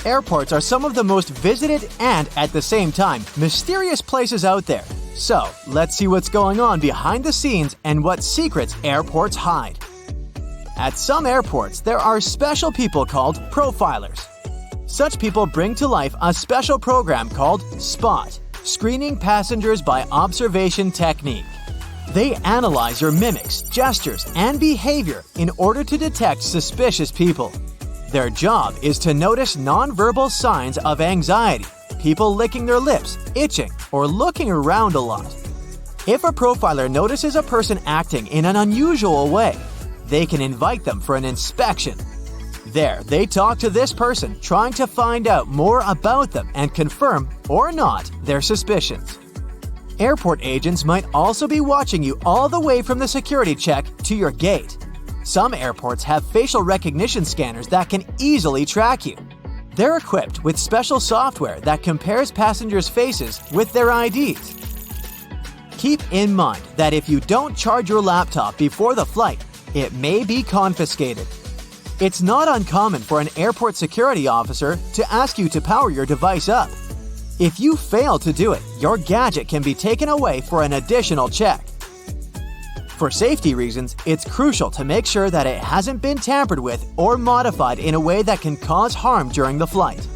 Airports are some of the most visited and, at the same time, mysterious places out there. So, let's see what's going on behind the scenes and what secrets airports hide. At some airports, there are special people called profilers. Such people bring to life a special program called SPOT, Screening Passengers by Observation Technique. They analyze your mimics, gestures, and behavior in order to detect suspicious people. Their job is to notice nonverbal signs of anxiety, people licking their lips, itching, or looking around a lot. If a profiler notices a person acting in an unusual way, they can invite them for an inspection. There, they talk to this person, trying to find out more about them and confirm, or not, their suspicions. Airport agents might also be watching you all the way from the security check to your gate. Some airports have facial recognition scanners that can easily track you. They're equipped with special software that compares passengers' faces with their IDs. Keep in mind that if you don't charge your laptop before the flight, it may be confiscated. It's not uncommon for an airport security officer to ask you to power your device up. If you fail to do it, your gadget can be taken away for an additional check. For safety reasons, it's crucial to make sure that it hasn't been tampered with or modified in a way that can cause harm during the flight.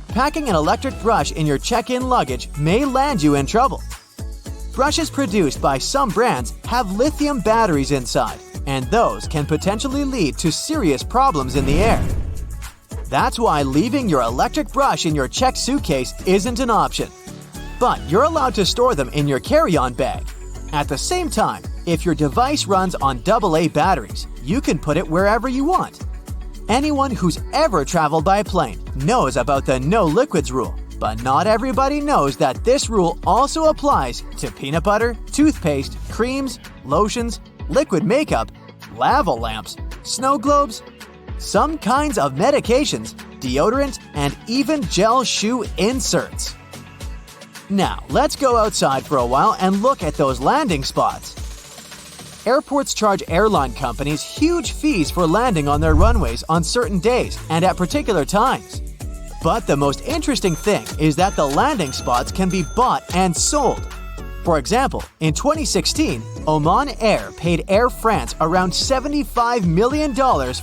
Packing an electric brush in your check-in luggage may land you in trouble. Brushes produced by some brands have lithium batteries inside, and those can potentially lead to serious problems in the air. That's why leaving your electric brush in your checked suitcase isn't an option. But you're allowed to store them in your carry-on bag. At the same time, if your device runs on AA batteries, you can put it wherever you want. Anyone who's ever traveled by plane knows about the no liquids rule, but not everybody knows that this rule also applies to peanut butter, toothpaste, creams, lotions, liquid makeup, lava lamps, snow globes, some kinds of medications, deodorant, and even gel shoe inserts. Now, let's go outside for a while and look at those landing spots. Airports charge airline companies huge fees for landing on their runways on certain days and at particular times. But the most interesting thing is that the landing spots can be bought and sold. For example, in 2016, Oman Air paid Air France around $75 million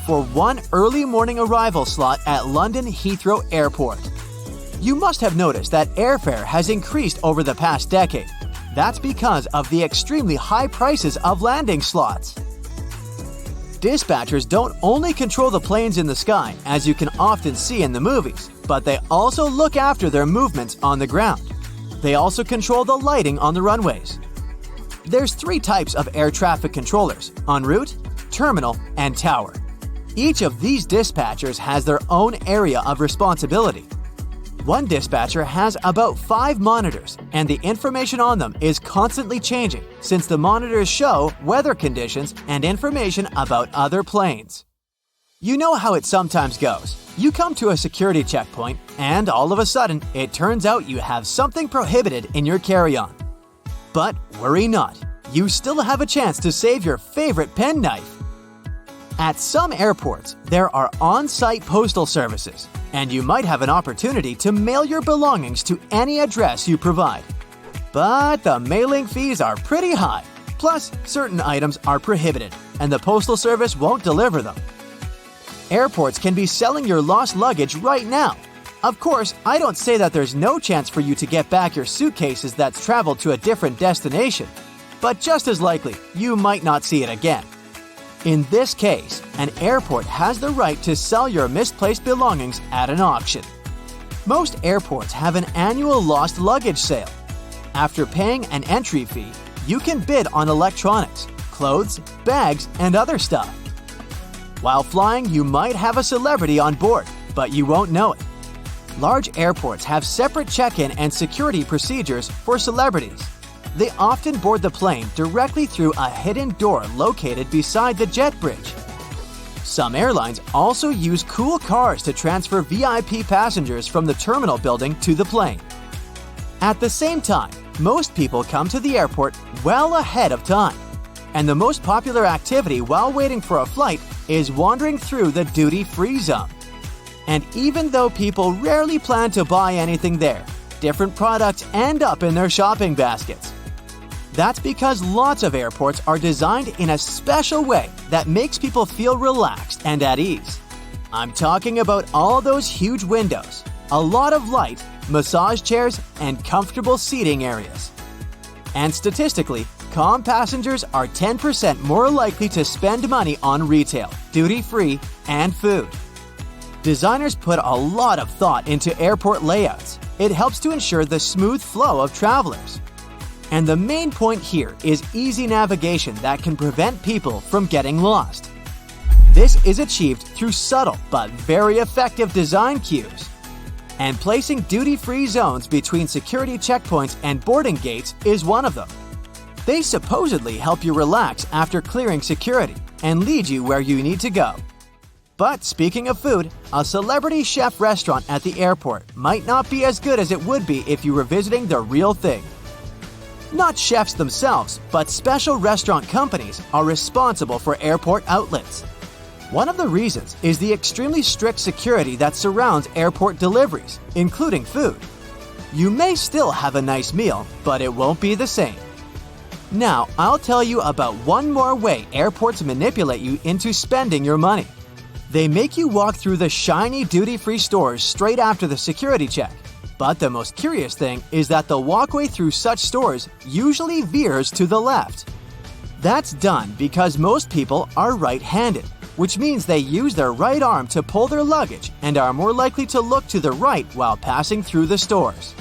for one early morning arrival slot at London Heathrow Airport. You must have noticed that airfare has increased over the past decade. That's because of the extremely high prices of landing slots. Dispatchers don't only control the planes in the sky, as you can often see in the movies, but they also look after their movements on the ground. They also control the lighting on the runways. There's 3 types of air traffic controllers: en route, terminal, and tower. Each of these dispatchers has their own area of responsibility. One dispatcher has about 5 monitors, and the information on them is constantly changing since the monitors show weather conditions and information about other planes. You know how it sometimes goes. You come to a security checkpoint, and all of a sudden, it turns out you have something prohibited in your carry-on. But worry not, you still have a chance to save your favorite penknife. At some airports, there are on-site postal services, and you might have an opportunity to mail your belongings to any address you provide. But the mailing fees are pretty high, plus certain items are prohibited, and the postal service won't deliver them. Airports can be selling your lost luggage right now. Of course, I don't say that there's no chance for you to get back your suitcases that's traveled to a different destination, but just as likely, you might not see it again. In this case, an airport has the right to sell your misplaced belongings at an auction. Most airports have an annual lost luggage sale. After paying an entry fee, you can bid on electronics, clothes, bags, and other stuff. While flying, you might have a celebrity on board, but you won't know it. Large airports have separate check-in and security procedures for celebrities. They often board the plane directly through a hidden door located beside the jet bridge. Some airlines also use cool cars to transfer VIP passengers from the terminal building to the plane. At the same time, most people come to the airport well ahead of time. And the most popular activity while waiting for a flight is wandering through the duty-free zone. And even though people rarely plan to buy anything there, different products end up in their shopping baskets. That's because lots of airports are designed in a special way that makes people feel relaxed and at ease. I'm talking about all those huge windows, a lot of light, massage chairs, and comfortable seating areas. And statistically, calm passengers are 10% more likely to spend money on retail, duty-free, and food. Designers put a lot of thought into airport layouts. It helps to ensure the smooth flow of travelers. And the main point here is easy navigation that can prevent people from getting lost. This is achieved through subtle but very effective design cues. And placing duty-free zones between security checkpoints and boarding gates is one of them. They supposedly help you relax after clearing security and lead you where you need to go. But speaking of food, a celebrity chef restaurant at the airport might not be as good as it would be if you were visiting the real thing. Not chefs themselves, but special restaurant companies are responsible for airport outlets. One of the reasons is the extremely strict security that surrounds airport deliveries, including food. You may still have a nice meal, but it won't be the same. Now, I'll tell you about one more way airports manipulate you into spending your money. They make you walk through the shiny duty-free stores straight after the security check. But the most curious thing is that the walkway through such stores usually veers to the left. That's done because most people are right-handed, which means they use their right arm to pull their luggage and are more likely to look to the right while passing through the stores.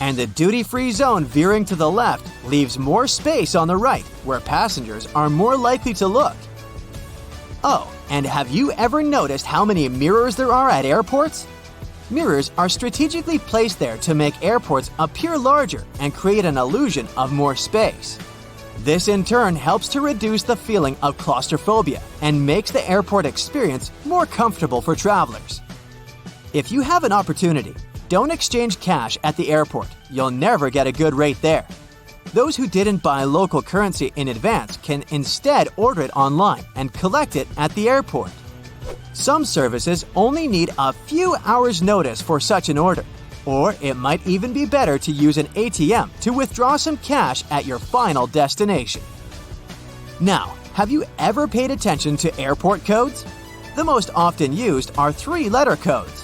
And the duty-free zone veering to the left leaves more space on the right, where passengers are more likely to look. Oh, and have you ever noticed how many mirrors there are at airports? Mirrors are strategically placed there to make airports appear larger and create an illusion of more space. This in turn helps to reduce the feeling of claustrophobia and makes the airport experience more comfortable for travelers. If you have an opportunity, don't exchange cash at the airport. You'll never get a good rate there. Those who didn't buy local currency in advance can instead order it online and collect it at the airport. Some services only need a few hours' notice for such an order, or it might even be better to use an ATM to withdraw some cash at your final destination. Now, have you ever paid attention to airport codes? The most often used are 3-letter codes.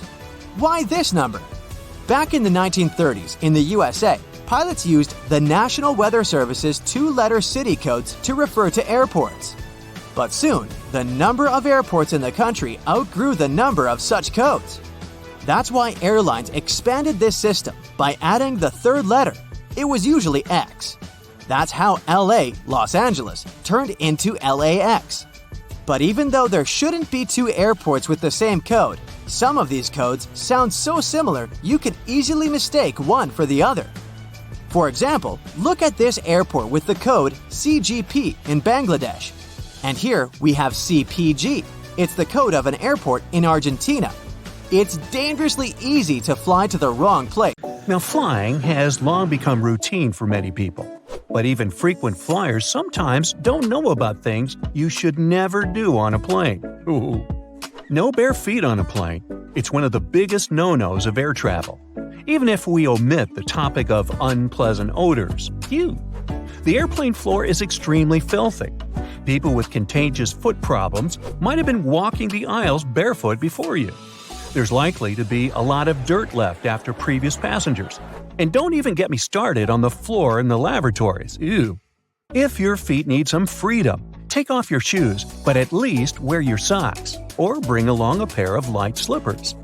Why this number? Back in the 1930s in the USA, pilots used the National Weather Service's 2-letter city codes to refer to airports. But soon, the number of airports in the country outgrew the number of such codes. That's why airlines expanded this system by adding the 3rd letter. It was usually X. That's how LA, Los Angeles, turned into LAX. But even though there shouldn't be 2 airports with the same code, some of these codes sound so similar you can easily mistake one for the other. For example, look at this airport with the code CGP in Bangladesh. And here we have CPG. It's the code of an airport in Argentina. It's dangerously easy to fly to the wrong place. Now, flying has long become routine for many people. But even frequent flyers sometimes don't know about things you should never do on a plane. Ooh. No bare feet on a plane. It's one of the biggest no-nos of air travel. Even if we omit the topic of unpleasant odors. The airplane floor is extremely filthy. People with contagious foot problems might have been walking the aisles barefoot before you. There's likely to be a lot of dirt left after previous passengers. And don't even get me started on the floor in the lavatories. Ew. If your feet need some freedom, take off your shoes, but at least wear your socks, or bring along a pair of light slippers.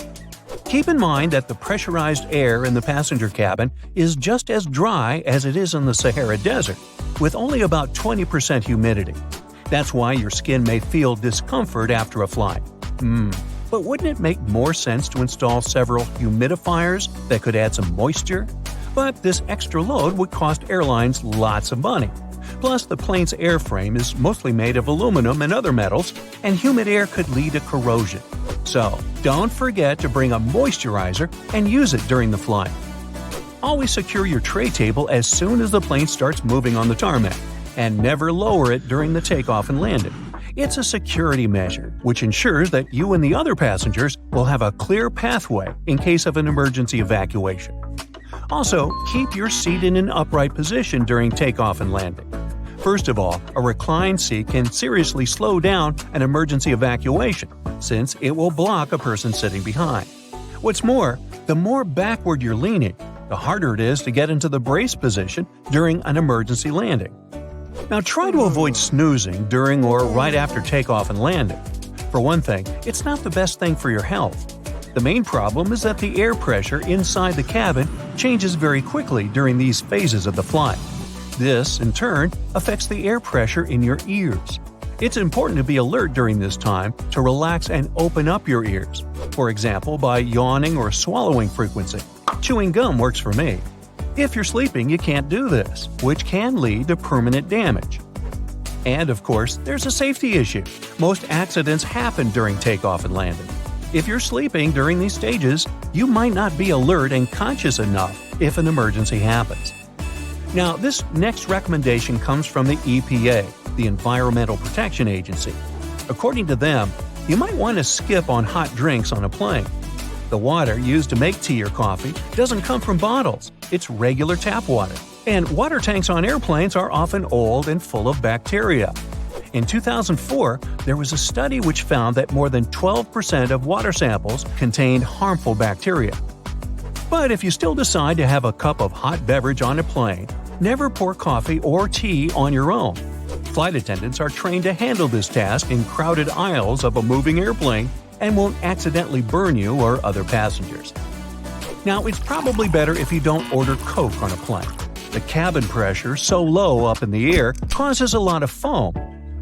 Keep in mind that the pressurized air in the passenger cabin is just as dry as it is in the Sahara Desert, with only about 20% humidity. That's why your skin may feel discomfort after a flight. But wouldn't it make more sense to install several humidifiers that could add some moisture? But this extra load would cost airlines lots of money. Plus, the plane's airframe is mostly made of aluminum and other metals, and humid air could lead to corrosion. So, don't forget to bring a moisturizer and use it during the flight. Always secure your tray table as soon as the plane starts moving on the tarmac, and never lower it during the takeoff and landing. It's a security measure, which ensures that you and the other passengers will have a clear pathway in case of an emergency evacuation. Also, keep your seat in an upright position during takeoff and landing. First of all, a reclined seat can seriously slow down an emergency evacuation, since it will block a person sitting behind. What's more, the more backward you're leaning, the harder it is to get into the brace position during an emergency landing. Now try to avoid snoozing during or right after takeoff and landing. For one thing, it's not the best thing for your health. The main problem is that the air pressure inside the cabin changes very quickly during these phases of the flight. This, in turn, affects the air pressure in your ears. It's important to be alert during this time to relax and open up your ears, for example by yawning or swallowing frequency. Chewing gum works for me. If you're sleeping, you can't do this, which can lead to permanent damage. And of course, there's a safety issue. Most accidents happen during takeoff and landing. If you're sleeping during these stages, you might not be alert and conscious enough if an emergency happens. Now, this next recommendation comes from the EPA, the Environmental Protection Agency. According to them, you might want to skip on hot drinks on a plane. The water used to make tea or coffee doesn't come from bottles, it's regular tap water. And water tanks on airplanes are often old and full of bacteria. In 2004, there was a study which found that more than 12% of water samples contained harmful bacteria. But if you still decide to have a cup of hot beverage on a plane, never pour coffee or tea on your own. Flight attendants are trained to handle this task in crowded aisles of a moving airplane and won't accidentally burn you or other passengers. Now, it's probably better if you don't order Coke on a plane. The cabin pressure, so low up in the air, causes a lot of foam.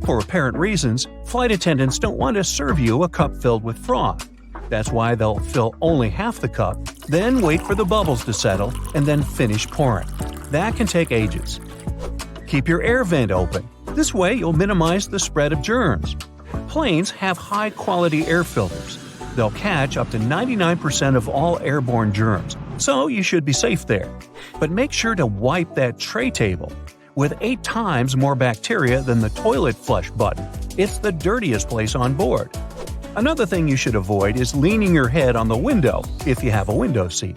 For apparent reasons, flight attendants don't want to serve you a cup filled with froth. That's why they'll fill only half the cup, then wait for the bubbles to settle, and then finish pouring. That can take ages. Keep your air vent open. This way you'll minimize the spread of germs. Planes have high-quality air filters. They'll catch up to 99% of all airborne germs, so you should be safe there. But make sure to wipe that tray table. With 8 times more bacteria than the toilet flush button, it's the dirtiest place on board. Another thing you should avoid is leaning your head on the window if you have a window seat.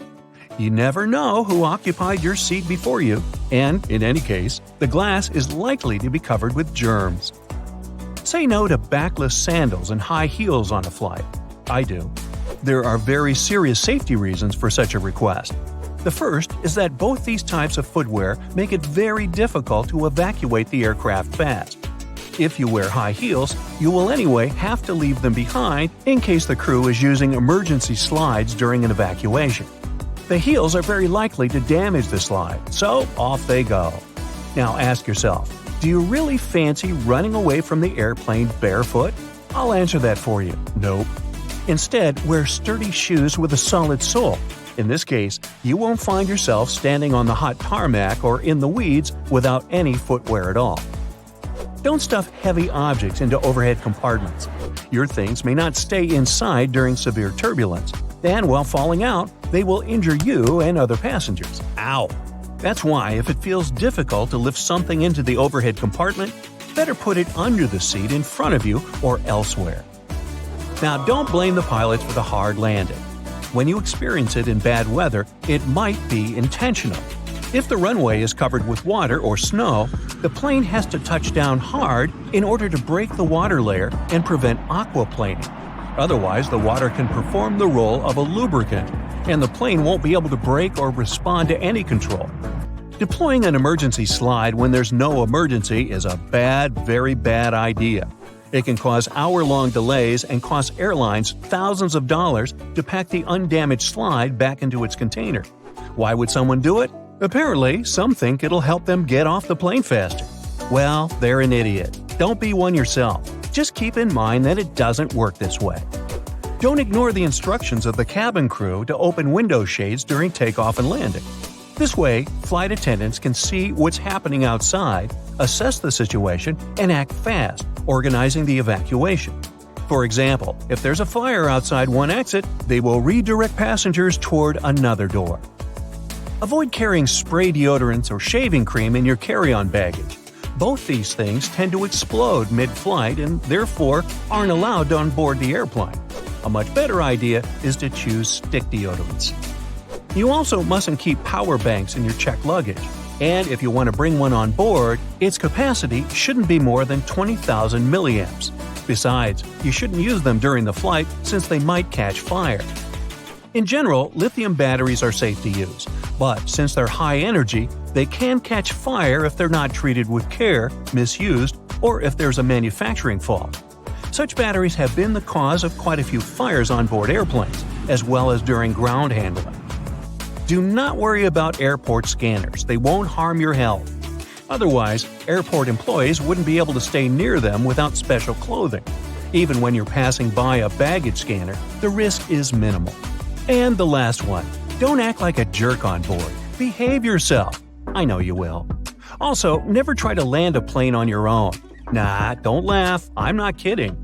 You never know who occupied your seat before you, and, in any case, the glass is likely to be covered with germs. Say no to backless sandals and high heels on a flight. I do. There are very serious safety reasons for such a request. The first is that both these types of footwear make it very difficult to evacuate the aircraft fast. If you wear high heels, you will anyway have to leave them behind in case the crew is using emergency slides during an evacuation. The heels are very likely to damage the slide, so off they go. Now ask yourself, do you really fancy running away from the airplane barefoot? I'll answer that for you. Nope. Instead, wear sturdy shoes with a solid sole. In this case, you won't find yourself standing on the hot tarmac or in the weeds without any footwear at all. Don't stuff heavy objects into overhead compartments. Your things may not stay inside during severe turbulence, and while falling out, they will injure you and other passengers. Ow! That's why, if it feels difficult to lift something into the overhead compartment, better put it under the seat in front of you or elsewhere. Now, don't blame the pilots for the hard landing. When you experience it in bad weather, it might be intentional. If the runway is covered with water or snow, the plane has to touch down hard in order to break the water layer and prevent aquaplaning. Otherwise, the water can perform the role of a lubricant, and the plane won't be able to brake or respond to any control. Deploying an emergency slide when there's no emergency is a bad, very bad idea. It can cause hour-long delays and cost airlines thousands of dollars to pack the undamaged slide back into its container. Why would someone do it? Apparently, some think it'll help them get off the plane faster. Well, they're an idiot. Don't be one yourself. Just keep in mind that it doesn't work this way. Don't ignore the instructions of the cabin crew to open window shades during takeoff and landing. This way, flight attendants can see what's happening outside, assess the situation, and act fast, organizing the evacuation. For example, if there's a fire outside one exit, they will redirect passengers toward another door. Avoid carrying spray deodorants or shaving cream in your carry-on baggage. Both these things tend to explode mid-flight and therefore aren't allowed on board the airplane. A much better idea is to choose stick deodorants. You also mustn't keep power banks in your checked luggage, and if you want to bring one on board, its capacity shouldn't be more than 20,000 milliamps. Besides, you shouldn't use them during the flight since they might catch fire. In general, lithium batteries are safe to use, but since they're high energy, they can catch fire if they're not treated with care, misused, or if there's a manufacturing fault. Such batteries have been the cause of quite a few fires on board airplanes, as well as during ground handling. Do not worry about airport scanners, they won't harm your health. Otherwise, airport employees wouldn't be able to stay near them without special clothing. Even when you're passing by a baggage scanner, the risk is minimal. And the last one, don't act like a jerk on board. Behave yourself. I know you will. Also, never try to land a plane on your own. Nah, don't laugh, I'm not kidding.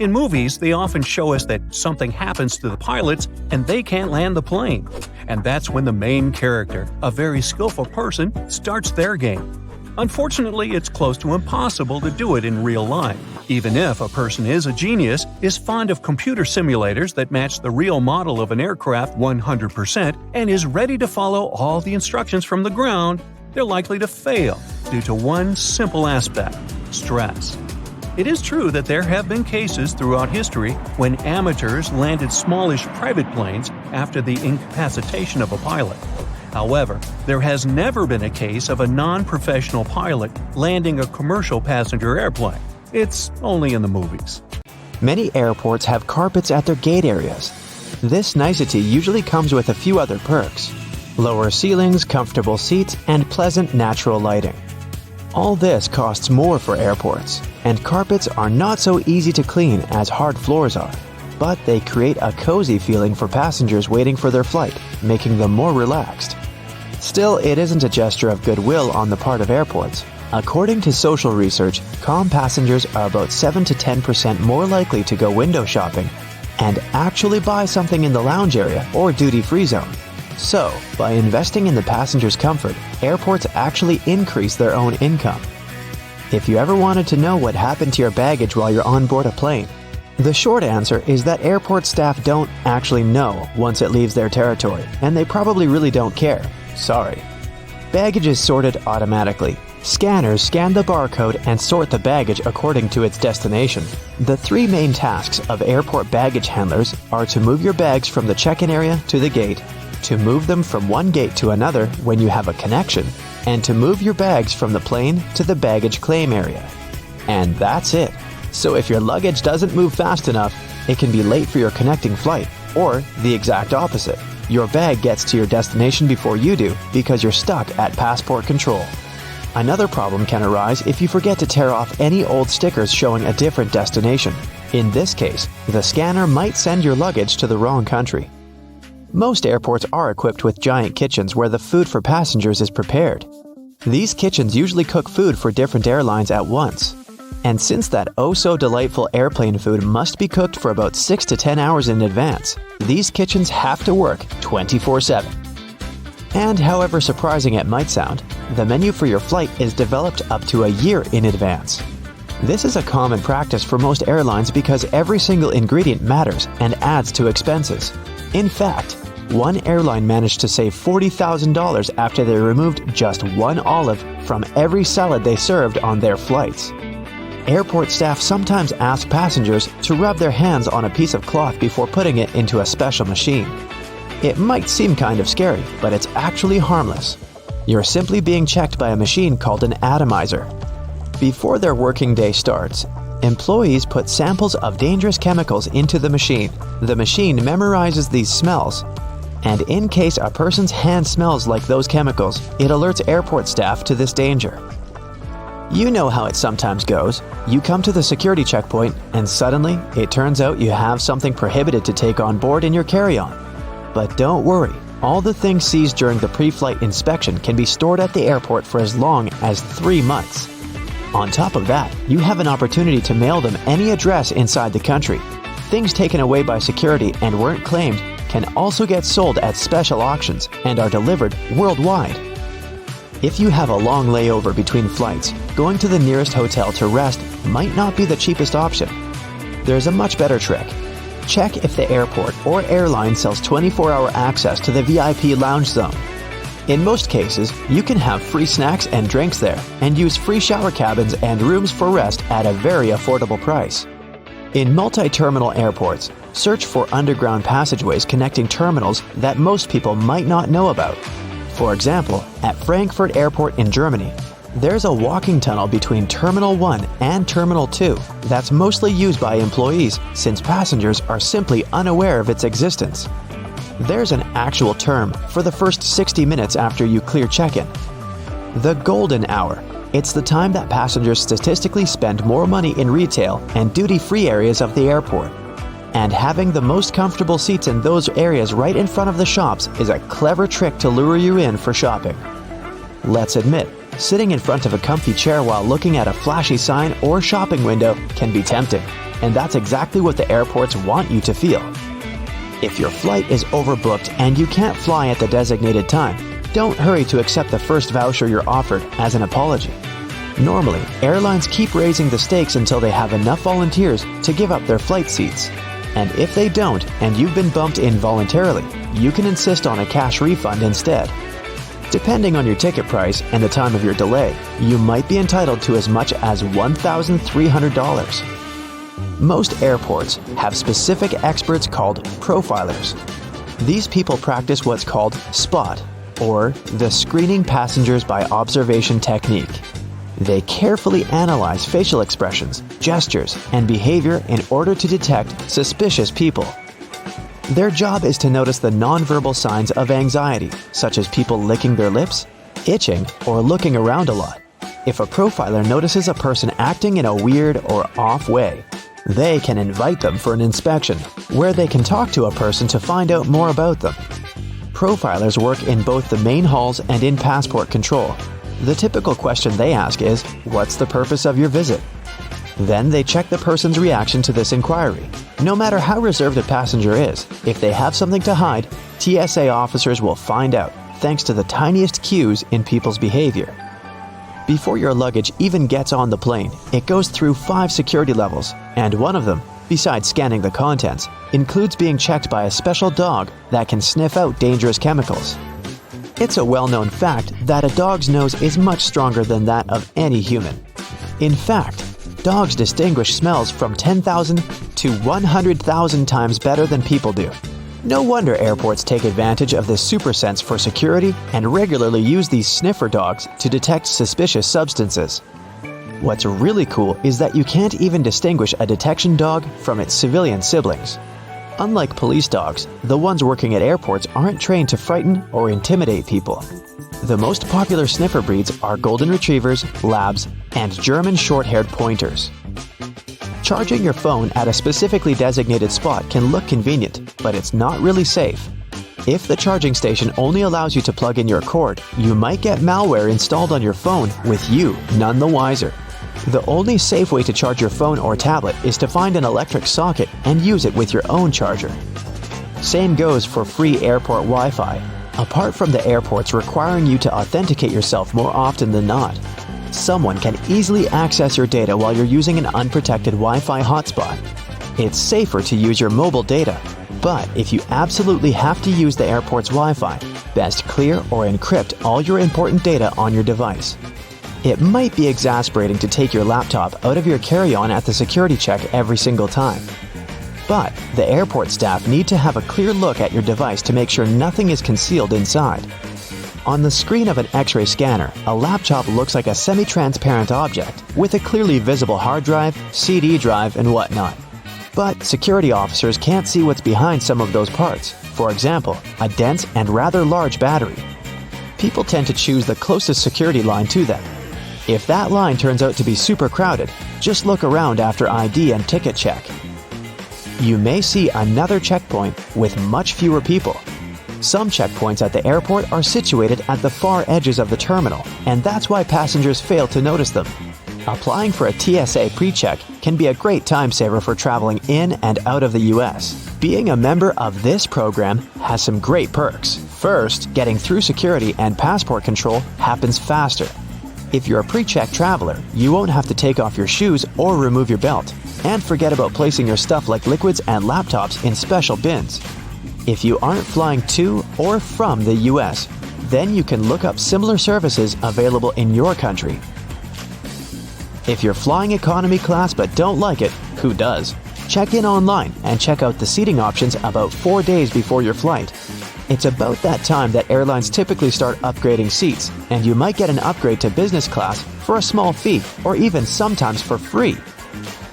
In movies, they often show us that something happens to the pilots and they can't land the plane. And that's when the main character, a very skillful person, starts their game. Unfortunately, it's close to impossible to do it in real life, even if a person is a genius, is fond of computer simulators that match the real model of an aircraft 100%, and is ready to follow all the instructions from the ground, they're likely to fail due to one simple aspect: stress. It is true that there have been cases throughout history when amateurs landed smallish private planes after the incapacitation of a pilot. However, there has never been a case of a non-professional pilot landing a commercial passenger airplane. It's only in the movies. Many airports have carpets at their gate areas. This nicety usually comes with a few other perks: lower ceilings, comfortable seats, and pleasant natural lighting. All this costs more for airports, and carpets are not so easy to clean as hard floors are. But they create a cozy feeling for passengers waiting for their flight, making them more relaxed. Still, it isn't a gesture of goodwill on the part of airports. According to social research, calm passengers are about 7 to 10% more likely to go window shopping and actually buy something in the lounge area or duty-free zone. So, by investing in the passenger's comfort, airports actually increase their own income. If you ever wanted to know what happened to your baggage while you're on board a plane, the short answer is that airport staff don't actually know once it leaves their territory, and they probably really don't care. Sorry. Baggage is sorted automatically. Scanners scan the barcode and sort the baggage according to its destination. The three main tasks of airport baggage handlers are to move your bags from the check-in area to the gate, to move them from one gate to another when you have a connection, and to move your bags from the plane to the baggage claim area. And that's it. So if your luggage doesn't move fast enough, it can be late for your connecting flight, or the exact opposite. Your bag gets to your destination before you do because you're stuck at passport control. Another problem can arise if you forget to tear off any old stickers showing a different destination. In this case, the scanner might send your luggage to the wrong country. Most airports are equipped with giant kitchens where the food for passengers is prepared. These kitchens usually cook food for different airlines at once. And since that oh-so-delightful airplane food must be cooked for about 6 to 10 hours in advance, these kitchens have to work 24/7. And however surprising it might sound, the menu for your flight is developed up to a year in advance. This is a common practice for most airlines because every single ingredient matters and adds to expenses. In fact, one airline managed to save $40,000 after they removed just one olive from every salad they served on their flights. Airport staff sometimes ask passengers to rub their hands on a piece of cloth before putting it into a special machine. It might seem kind of scary, but it's actually harmless. You're simply being checked by a machine called an atomizer. Before their working day starts, employees put samples of dangerous chemicals into the machine. The machine memorizes these smells, and in case a person's hand smells like those chemicals, it alerts airport staff to this danger. You know how it sometimes goes. You come to the security checkpoint, and suddenly, it turns out you have something prohibited to take on board in your carry-on. But don't worry, all the things seized during the pre-flight inspection can be stored at the airport for as long as 3 months. On top of that, you have an opportunity to mail them any address inside the country. Things taken away by security and weren't claimed can also get sold at special auctions and are delivered worldwide. If you have a long layover between flights, going to the nearest hotel to rest might not be the cheapest option. There's a much better trick. Check if the airport or airline sells 24-hour access to the VIP lounge zone. In most cases, you can have free snacks and drinks there and use free shower cabins and rooms for rest at a very affordable price. In multi-terminal airports, search for underground passageways connecting terminals that most people might not know about. For example, at Frankfurt Airport in Germany, there's a walking tunnel between Terminal 1 and Terminal 2 that's mostly used by employees since passengers are simply unaware of its existence. There's an actual term for the first 60 minutes after you clear check-in. The golden hour. It's the time that passengers statistically spend more money in retail and duty-free areas of the airport. And having the most comfortable seats in those areas right in front of the shops is a clever trick to lure you in for shopping. Let's admit, sitting in front of a comfy chair while looking at a flashy sign or shopping window can be tempting, and that's exactly what the airports want you to feel. If your flight is overbooked and you can't fly at the designated time, don't hurry to accept the first voucher you're offered as an apology. Normally, airlines keep raising the stakes until they have enough volunteers to give up their flight seats. And if they don't, and you've been bumped involuntarily, you can insist on a cash refund instead. Depending on your ticket price and the time of your delay, you might be entitled to as much as $1,300. Most airports have specific experts called profilers. These people practice what's called SPOT, or the screening passengers by observation technique. They carefully analyze facial expressions, gestures, and behavior in order to detect suspicious people. Their job is to notice the nonverbal signs of anxiety, such as people licking their lips, itching, or looking around a lot. If a profiler notices a person acting in a weird or off way, they can invite them for an inspection, where they can talk to a person to find out more about them. Profilers work in both the main halls and in passport control. The typical question they ask is, "What's the purpose of your visit?" Then they check the person's reaction to this inquiry. No matter how reserved a passenger is, if they have something to hide, TSA officers will find out, thanks to the tiniest cues in people's behavior. Before your luggage even gets on the plane, it goes through 5 security levels, and one of them, besides scanning the contents, includes being checked by a special dog that can sniff out dangerous chemicals. It's a well-known fact that a dog's nose is much stronger than that of any human. In fact, dogs distinguish smells from 10,000 to 100,000 times better than people do. No wonder airports take advantage of this super sense for security and regularly use these sniffer dogs to detect suspicious substances. What's really cool is that you can't even distinguish a detection dog from its civilian siblings. Unlike police dogs, the ones working at airports aren't trained to frighten or intimidate people. The most popular sniffer breeds are golden retrievers, labs, and German short-haired pointers. Charging your phone at a specifically designated spot can look convenient, but it's not really safe. If the charging station only allows you to plug in your cord, you might get malware installed on your phone with you none the wiser. The only safe way to charge your phone or tablet is to find an electric socket and use it with your own charger. Same goes for free airport Wi-Fi, apart from the airports requiring you to authenticate yourself more often than not. Someone can easily access your data while you're using an unprotected Wi-Fi hotspot. It's safer to use your mobile data, but if you absolutely have to use the airport's Wi-Fi, best clear or encrypt all your important data on your device. It might be exasperating to take your laptop out of your carry-on at the security check every single time. But the airport staff need to have a clear look at your device to make sure nothing is concealed inside. On the screen of an X-ray scanner, a laptop looks like a semi-transparent object with a clearly visible hard drive, CD drive, and whatnot. But security officers can't see what's behind some of those parts. For example, a dense and rather large battery. People tend to choose the closest security line to them. If that line turns out to be super crowded, just look around after ID and ticket check. You may see another checkpoint with much fewer people. Some checkpoints at the airport are situated at the far edges of the terminal, and that's why passengers fail to notice them. Applying for a TSA pre-check can be a great time saver for traveling in and out of the US. Being a member of this program has some great perks. First, getting through security and passport control happens faster. If you're a pre-checked traveler, you won't have to take off your shoes or remove your belt. And forget about placing your stuff like liquids and laptops in special bins. If you aren't flying to or from the US, then you can look up similar services available in your country. If you're flying economy class but don't like it, who does? Check in online and check out the seating options about 4 days before your flight. It's about that time that airlines typically start upgrading seats, and you might get an upgrade to business class for a small fee or even sometimes for free.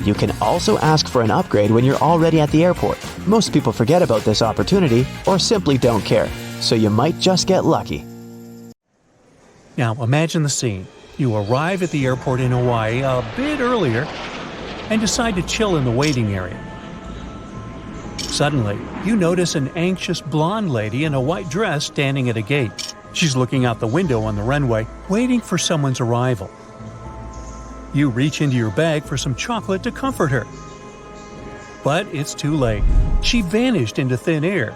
You can also ask for an upgrade when you're already at the airport. Most people forget about this opportunity or simply don't care, so you might just get lucky. Now imagine the scene. You arrive at the airport in Hawaii a bit earlier and decide to chill in the waiting area. Suddenly, you notice an anxious blonde lady in a white dress standing at a gate. She's looking out the window on the runway, waiting for someone's arrival. You reach into your bag for some chocolate to comfort her. But it's too late. She vanished into thin air.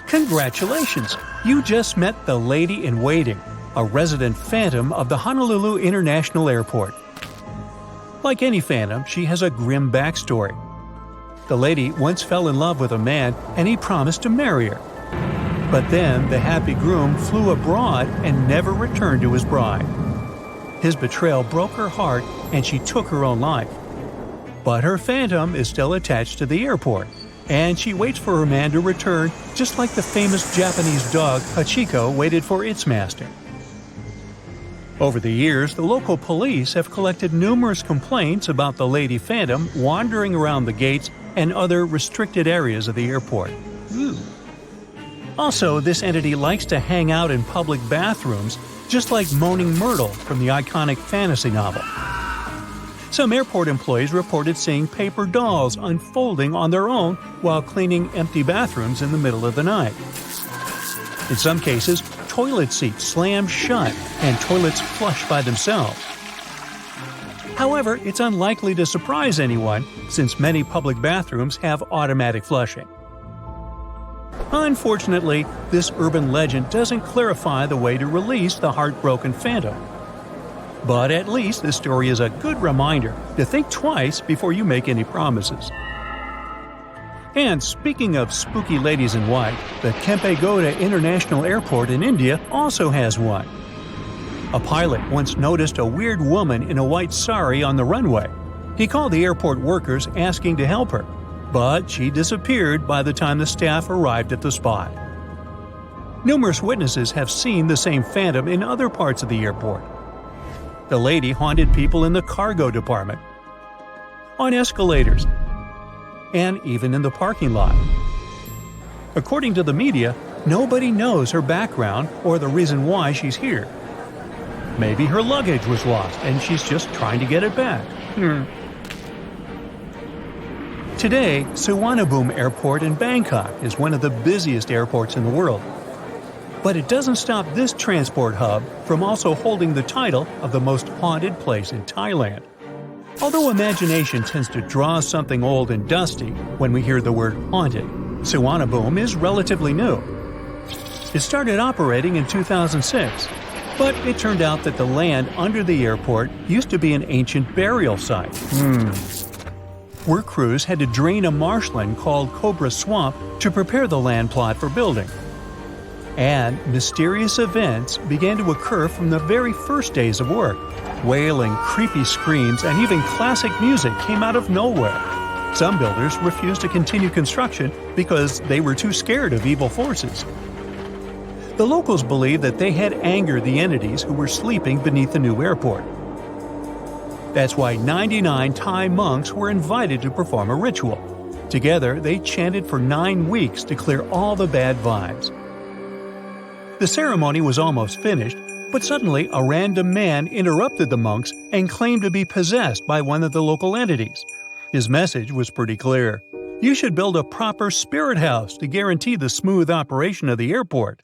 Congratulations! You just met the lady in waiting, a resident phantom of the Honolulu International Airport. Like any phantom, she has a grim backstory. The lady once fell in love with a man and he promised to marry her. But then the happy groom flew abroad and never returned to his bride. His betrayal broke her heart and she took her own life. But her phantom is still attached to the airport, and she waits for her man to return just like the famous Japanese dog Hachiko waited for its master. Over the years, the local police have collected numerous complaints about the lady phantom wandering around the gates and other restricted areas of the airport. Ooh. Also, this entity likes to hang out in public bathrooms, just like Moaning Myrtle from the iconic fantasy novel. Some airport employees reported seeing paper dolls unfolding on their own while cleaning empty bathrooms in the middle of the night. In some cases, toilet seats slam shut and toilets flush by themselves. However, it's unlikely to surprise anyone since many public bathrooms have automatic flushing. Unfortunately, this urban legend doesn't clarify the way to release the heartbroken phantom. But at least this story is a good reminder to think twice before you make any promises. And speaking of spooky ladies in white, the Kempegowda International Airport in India also has one. A pilot once noticed a weird woman in a white sari on the runway. He called the airport workers asking to help her, but she disappeared by the time the staff arrived at the spot. Numerous witnesses have seen the same phantom in other parts of the airport. The lady haunted people in the cargo department, on escalators, and even in the parking lot. According to the media, nobody knows her background or the reason why she's here. Maybe her luggage was lost and she's just trying to get it back. Today, Suvarnabhumi Airport in Bangkok is one of the busiest airports in the world. But it doesn't stop this transport hub from also holding the title of the most haunted place in Thailand. Although imagination tends to draw something old and dusty when we hear the word haunted, Suvarnabhumi is relatively new. It started operating in 2006, but it turned out that the land under the airport used to be an ancient burial site. Work crews had to drain a marshland called Cobra Swamp to prepare the land plot for building. And mysterious events began to occur from the very first days of work. Wailing, creepy screams, and even classic music came out of nowhere. Some builders refused to continue construction because they were too scared of evil forces. The locals believed that they had angered the entities who were sleeping beneath the new airport. That's why 99 Thai monks were invited to perform a ritual. Together, they chanted for 9 weeks to clear all the bad vibes. The ceremony was almost finished, but suddenly a random man interrupted the monks and claimed to be possessed by one of the local entities. His message was pretty clear. You should build a proper spirit house to guarantee the smooth operation of the airport.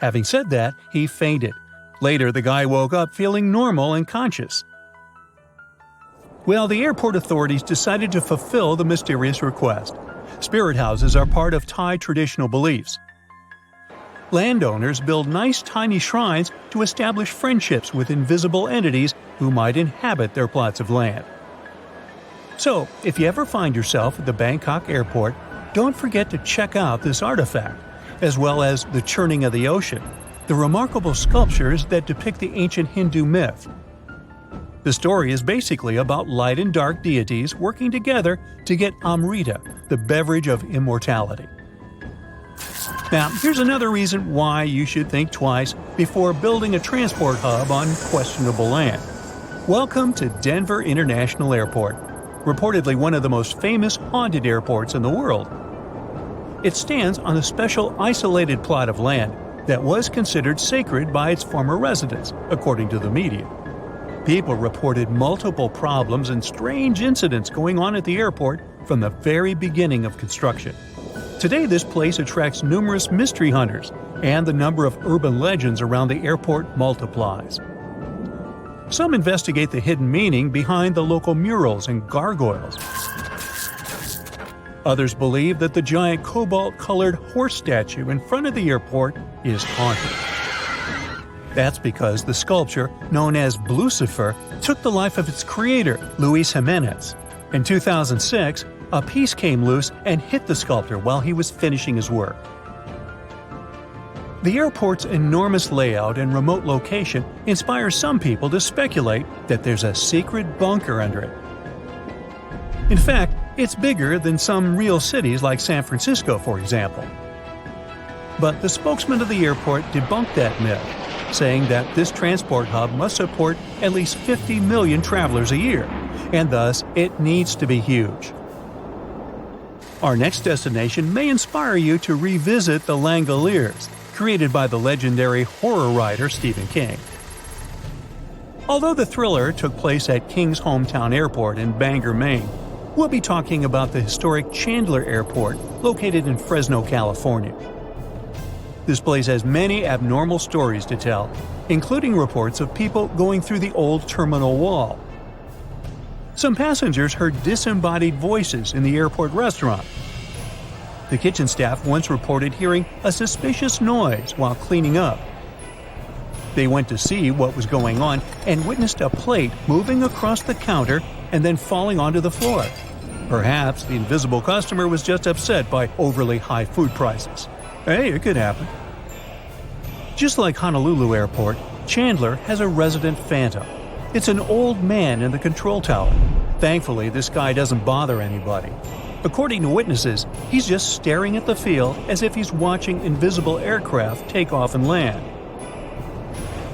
Having said that, he fainted. Later, the guy woke up feeling normal and conscious. Well, the airport authorities decided to fulfill the mysterious request. Spirit houses are part of Thai traditional beliefs. Landowners build nice tiny shrines to establish friendships with invisible entities who might inhabit their plots of land. So, if you ever find yourself at the Bangkok airport, don't forget to check out this artifact, as well as the churning of the ocean, the remarkable sculptures that depict the ancient Hindu myth. The story is basically about light and dark deities working together to get Amrita, the beverage of immortality. Now, here's another reason why you should think twice before building a transport hub on questionable land. Welcome to Denver International Airport, reportedly one of the most famous haunted airports in the world. It stands on a special isolated plot of land that was considered sacred by its former residents, according to the media. People reported multiple problems and strange incidents going on at the airport from the very beginning of construction. Today, this place attracts numerous mystery hunters, and the number of urban legends around the airport multiplies. Some investigate the hidden meaning behind the local murals and gargoyles. Others believe that the giant cobalt-colored horse statue in front of the airport is haunted. That's because the sculpture, known as Lucifer, took the life of its creator, Luis Jimenez. In 2006, a piece came loose and hit the sculptor while he was finishing his work. The airport's enormous layout and remote location inspire some people to speculate that there's a secret bunker under it. In fact, it's bigger than some real cities like San Francisco, for example. But the spokesman of the airport debunked that myth, saying that this transport hub must support at least 50 million travelers a year, and thus it needs to be huge. Our next destination may inspire you to revisit the Langoliers, created by the legendary horror writer Stephen King. Although the thriller took place at King's hometown airport in Bangor, Maine, we'll be talking about the historic Chandler Airport, located in Fresno, California. This place has many abnormal stories to tell, including reports of people going through the old terminal wall. Some passengers heard disembodied voices in the airport restaurant. The kitchen staff once reported hearing a suspicious noise while cleaning up. They went to see what was going on and witnessed a plate moving across the counter and then falling onto the floor. Perhaps the invisible customer was just upset by overly high food prices. Hey, it could happen. Just like Honolulu Airport, Chandler has a resident phantom. It's an old man in the control tower. Thankfully, this guy doesn't bother anybody. According to witnesses, he's just staring at the field as if he's watching invisible aircraft take off and land.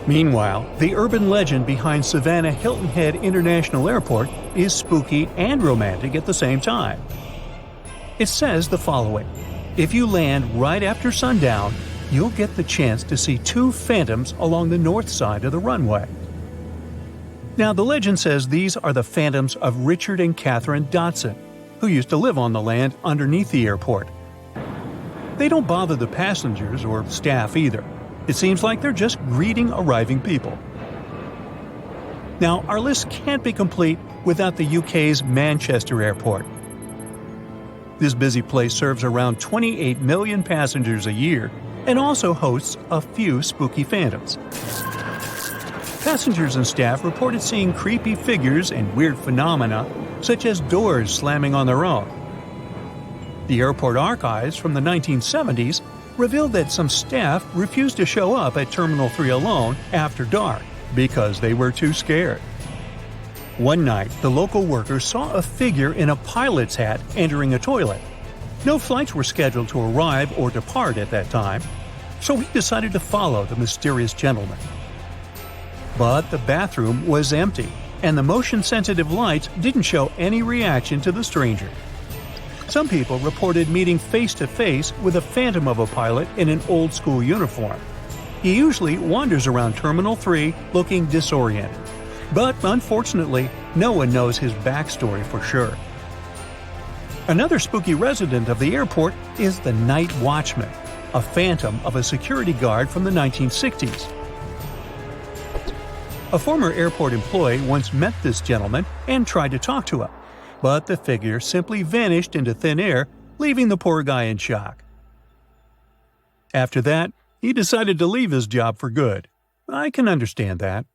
Meanwhile, the urban legend behind Savannah Hilton Head International Airport is spooky and romantic at the same time. It says the following: if you land right after sundown, you'll get the chance to see two phantoms along the north side of the runway. Now, the legend says these are the phantoms of Richard and Catherine Dotson, who used to live on the land underneath the airport. They don't bother the passengers or staff either. It seems like they're just greeting arriving people. Now, our list can't be complete without the UK's Manchester Airport. This busy place serves around 28 million passengers a year and also hosts a few spooky phantoms. Passengers and staff reported seeing creepy figures and weird phenomena, such as doors slamming on their own. The airport archives from the 1970s revealed that some staff refused to show up at Terminal 3 alone after dark because they were too scared. One night, the local workers saw a figure in a pilot's hat entering a toilet. No flights were scheduled to arrive or depart at that time, so he decided to follow the mysterious gentleman. But the bathroom was empty, and the motion-sensitive lights didn't show any reaction to the stranger. Some people reported meeting face-to-face with a phantom of a pilot in an old-school uniform. He usually wanders around Terminal 3 looking disoriented. But unfortunately, no one knows his backstory for sure. Another spooky resident of the airport is the Night Watchman, a phantom of a security guard from the 1960s. A former airport employee once met this gentleman and tried to talk to him, but the figure simply vanished into thin air, leaving the poor guy in shock. After that, he decided to leave his job for good. I can understand that.